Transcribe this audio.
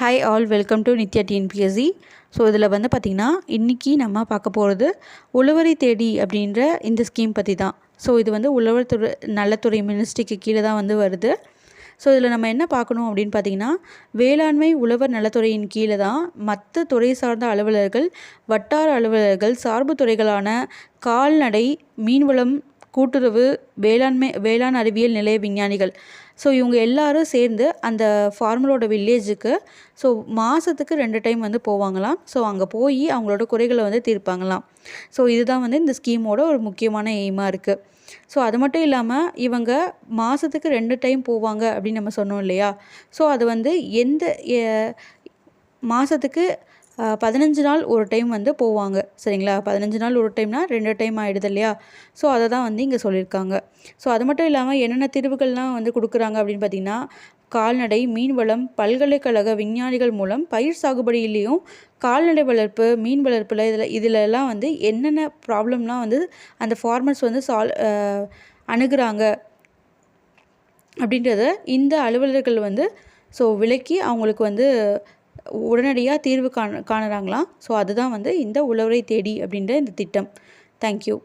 Hi all, welcome to Nithya TNPSC. So இதில் வந்து பார்த்திங்கன்னா இன்றைக்கி நம்ம பார்க்க போகிறது உழவரை தேடி அப்படின்ற இந்த ஸ்கீம் பற்றி தான். ஸோ இது வந்து உழவர் துறை நலத்துறை மினிஸ்ட்ரிக்கு கீழே தான் வந்து வருது. ஸோ இதில் நம்ம என்ன பார்க்கணும் அப்படின்னு பார்த்திங்கன்னா, வேளாண்மை உழவர் நலத்துறையின் கீழே தான் மற்ற துறை சார்ந்த அலுவலர்கள், வட்டார அலுவலர்கள், சார்பு துறைகளான கால்நடை, மீன்வளம், கூட்டுறவு, வேளாண் அறிவியல் நிலைய விஞ்ஞானிகள், ஸோ இவங்க எல்லாரும் சேர்ந்து அந்த ஃபார்மரோட வில்லேஜுக்கு ஸோ மாதத்துக்கு 2 டைம் வந்து போவாங்களாம். ஸோ அங்கே போய் அவங்களோட குறைகளை வந்து தீர்ப்பாங்களாம். ஸோ இதுதான் வந்து இந்த ஸ்கீமோட ஒரு முக்கியமான எய்மாக இருக்குது. ஸோ அது மட்டும் இல்லாமல் இவங்க மாதத்துக்கு 2 டைம் போவாங்க அப்படின்னு நம்ம சொன்னோம் இல்லையா. ஸோ அது வந்து எந்த மாதத்துக்கு 15 நாள் ஒரு டைம் வந்து போவாங்க, சரிங்களா. 15 நாள் ஒரு டைம்னா 2 டைம் ஆகிடுது இல்லையா. ஸோ அதை தான் வந்து இங்கே சொல்லியிருக்காங்க. ஸோ அது மட்டும் இல்லாமல் என்னென்ன தீர்வுகள்லாம் வந்து கொடுக்குறாங்க அப்படின்னு பார்த்திங்கன்னா, கால்நடை, மீன்வளம், பல்கலைக்கழக விஞ்ஞானிகள் மூலம் பயிர் சாகுபடியிலையும் கால்நடை வளர்ப்பு, மீன் வளர்ப்பில் இதிலெல்லாம் வந்து என்னென்ன ப்ராப்ளம்லாம் வந்து அந்த ஃபார்மர்ஸ் வந்து அணுகுறாங்க அப்படின்றத இந்த அலுவலர்கள் வந்து ஸோ விளக்கி அவங்களுக்கு வந்து உடனடியாக தீர்வு காணுறாங்களாம். ஸோ அதுதான் வந்து இந்த உழவரை தேடி அப்படின்ற இந்த திட்டம். தேங்க்யூ.